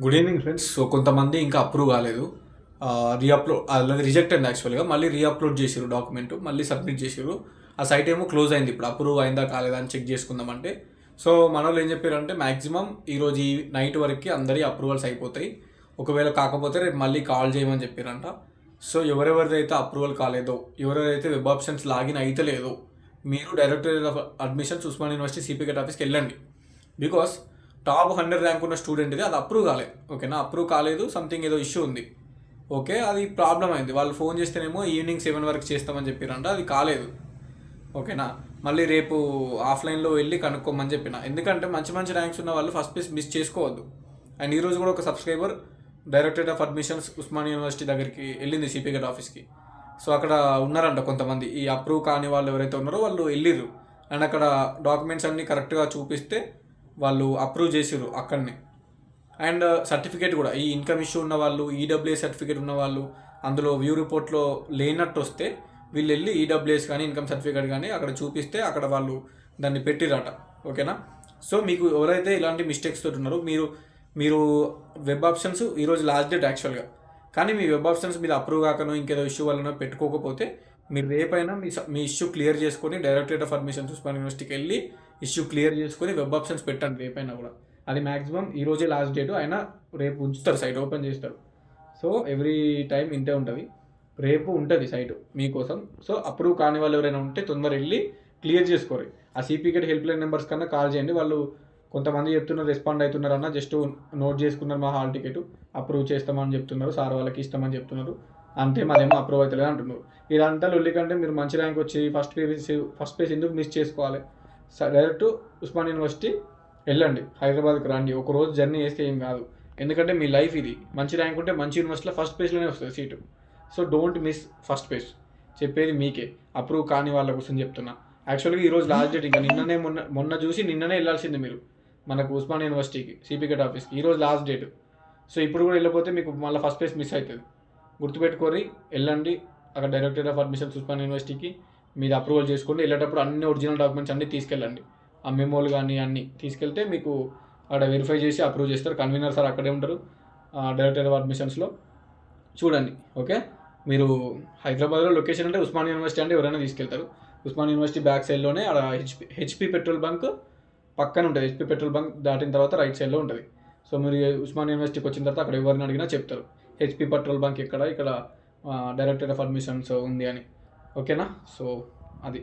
Good evening friends. So కొంతమంది ఇంకా approve కాలేదు. రీఅప్లోడ్ అది రిజెక్ట్ అయింది యాక్చువల్గా. మళ్ళీ రీఅప్లోడ్ చేసిరు డాక్యుమెంట్, మళ్ళీ సబ్మిట్ చేసిరు. ఆ సైట్ ఏమో క్లోజ్ అయింది. ఇప్పుడు అప్రూవ్ అయిందా కాలేదా అని చెక్ చేసుకుందామంటే, సో మన వాళ్ళు ఏం చెప్పారంటే మ్యాక్సిమం ఈరోజు ఈ నైట్ వరకు అందరి అప్రూవల్స్ అయిపోతాయి. ఒకవేళ కాకపోతే రేపు మళ్ళీ కాల్ చేయమని చెప్పారంట. సో ఎవరెవరిదైతే అప్రూవల్ కాలేదో, ఎవరెవరైతే వెబ్ ఆప్షన్స్ లాగిన్ అయితే లేదో, మీరు directorate of admissions Osman university సిపికెట్ ఆఫీస్కి వెళ్ళండి. బికాస్ టాప్ 100 ర్యాంక్ ఉన్న స్టూడెంట్ ఇది, అది అప్రూవ్ కాలేదు. ఓకేనా, అప్రూవ్ కాలేదు, సంథింగ్ ఏదో ఇష్యూ ఉంది. ఓకే, అది ప్రాబ్లం అయింది. వాళ్ళు ఫోన్ చేస్తేనేమో ఈవినింగ్ 7 వరకు చేస్తామని చెప్పారంట, అది కాలేదు. ఓకేనా, మళ్ళీ రేపు ఆఫ్లైన్లో వెళ్ళి కనుక్కోమని చెప్పిన. ఎందుకంటే మంచి మంచి ర్యాంక్స్ ఉన్న వాళ్ళు ఫస్ట్ ప్లేస్ మిస్ చేసుకోవద్దు. అండ్ ఈరోజు కూడా ఒక subscriber directorate of admissions Osman university దగ్గరికి వెళ్ళింది, సిపికెట్ ఆఫీస్కి. సో అక్కడ ఉన్నారంట కొంతమంది, ఈ అప్రూవ్ కాని వాళ్ళు ఎవరైతే ఉన్నారో వాళ్ళు వెళ్ళిర్రు. అండ్ అక్కడ డాక్యుమెంట్స్ అన్నీ కరెక్ట్గా చూపిస్తే వాళ్ళు అప్రూవ్ చేసిర్రు అక్కడనే. అండ్ సర్టిఫికేట్ కూడా, ఈ ఇన్కమ్ ఇష్యూ ఉన్న వాళ్ళు, ఈడబ్ల్యూఎస్ సర్టిఫికేట్ ఉన్న వాళ్ళు, అందులో వ్యూ రిపోర్ట్లో లేనట్టు వస్తే వీళ్ళు వెళ్ళి ఈడబ్ల్యూఎస్ కానీ ఇన్కమ్ సర్టిఫికేట్ కానీ అక్కడ చూపిస్తే అక్కడ వాళ్ళు దాన్ని పెట్టిరట. ఓకేనా, సో మీకు ఎవరైతే ఇలాంటి మిస్టేక్స్ తోటి ఉన్నారో, మీరు వెబ్ ఆప్షన్స్ ఈరోజు లాస్ట్ డేట్ యాక్చువల్గా, కానీ మీ వెబ్ ఆప్షన్స్ మీద అప్రూవ్ కాకనో ఇంకేదో ఇష్యూ వలన పెట్టుకోకపోతే మీరు రేపైనా మీ ఇష్యూ క్లియర్ చేసుకొని డైరెక్టరేట్ ఆఫ్ అడ్మిషన్స్ ఉస్మాన్ యూనివర్సిటీకి వెళ్ళి ఇష్యూ క్లియర్ చేసుకొని వెబ్ ఆప్షన్స్ పెట్టండి రేపైనా కూడా. అది మ్యాక్సిమం ఈరోజే లాస్ట్ డేటు, అయినా రేపు ఉంచుతారు, సైట్ ఓపెన్ చేస్తారు. సో ఎవ్రీ టైం ఇంతే ఉంటుంది, రేపు ఉంటుంది సైటు మీకోసం. సో అప్రూవ్ కాని వాళ్ళు ఎవరైనా ఉంటే తొందర వెళ్ళి క్లియర్ చేసుకోరు. ఆ సిపికెట్ హెల్ప్ లైన్ నెంబర్స్ కన్నా కాల్ చేయండి. వాళ్ళు కొంతమంది చెప్తున్నారు రెస్పాండ్ అవుతున్నారన్న, జస్ట్ నోట్ చేసుకున్నారు మా హాల్ టికెట్ అప్రూవ్ చేస్తామని చెప్తున్నారు, సార్ వాళ్ళకి ఇస్తామని చెప్తున్నారు, అంతే, మాదేమో అప్రూవ్ అవుతుంది అంటున్నారు. ఇదంతా లొల్లి కంటే మీరు మంచి ర్యాంక్ వచ్చి ఫస్ట్ పేజ్ ఎందుకు మిస్ చేసుకోవాలి? డైరెక్ట్ ఉస్మాన్ యూనివర్సిటీ వెళ్ళండి, హైదరాబాద్కి రండి. ఒక రోజు జర్నీ వేస్తే ఏం కాదు, ఎందుకంటే మీ లైఫ్ ఇది. మంచి ర్యాంక్ ఉంటే మంచి యూనివర్సిటీలో ఫస్ట్ పేజ్లోనే వస్తుంది seat. So don't miss first page. చెప్పేది మీకే, అప్రూవ్ కాని వాళ్ళ కోసం చెప్తున్నా. యాక్చువల్గా ఈరోజు లాస్ట్ డేట్, ఇంకా నిన్ననే మొన్న చూసి నిన్ననే వెళ్ళాల్సింది మీరు మనకు ఉస్మాన్ యూనివర్సిటీకి సిపికెట్ ఆఫీస్కి. ఈరోజు లాస్ట్ డేట్. సో ఇప్పుడు కూడా వెళ్ళిపోతే మీకు మళ్ళీ ఫస్ట్ పేజ్ మిస్ అవుతుంది. గుర్తుపెట్టుకొని వెళ్ళండి అక్కడ డైరెక్టరేట్ ఆఫ్ అడ్మిషన్స్ ఉస్మాన్ యూనివర్సిటీకి. మీరు అప్రూవల్ చేసుకోండి. వెళ్ళేటప్పుడు అన్ని ఒరిజినల్ డాక్యుమెంట్స్ అన్నీ తీసుకెళ్ళండి. ఆ మెమోలు కానీ అన్నీ తీసుకెళ్తే మీకు అక్కడ వెరిఫై చేసి అప్రూవ్ చేస్తారు. కన్వీనర్ సార్ అక్కడే ఉంటారు డైరెక్టరేట్ ఆఫ్ అడ్మిషన్స్లో. చూడండి. ఓకే, మీరు హైదరాబాద్లో లొకేషన్ అంటే ఉస్మాన్ యూనివర్సిటీ అంటే ఎవరైనా తీసుకెళ్తారు. ఉస్మాన్ యూనివర్సిటీ బ్యాక్ సైడ్లోనే అక్కడ హెచ్పి పెట్రోల్ బంక్ పక్కన ఉంటుంది. హెచ్పి పెట్రోల్ బంక్ దాటిన తర్వాత రైట్ సైడ్లో ఉంటుంది. సో మీరు ఉస్మాన్ యూనివర్సిటీకి వచ్చిన తర్వాత అక్కడ ఎవరిని అడిగినా చెప్తారు హెచ్పి పెట్రోల్ బంక్ ఇక్కడ డైరెక్టరేట్ ఆఫ్ అడ్మిషన్స్ ఉంది అని. ఓకేనా, సో అది.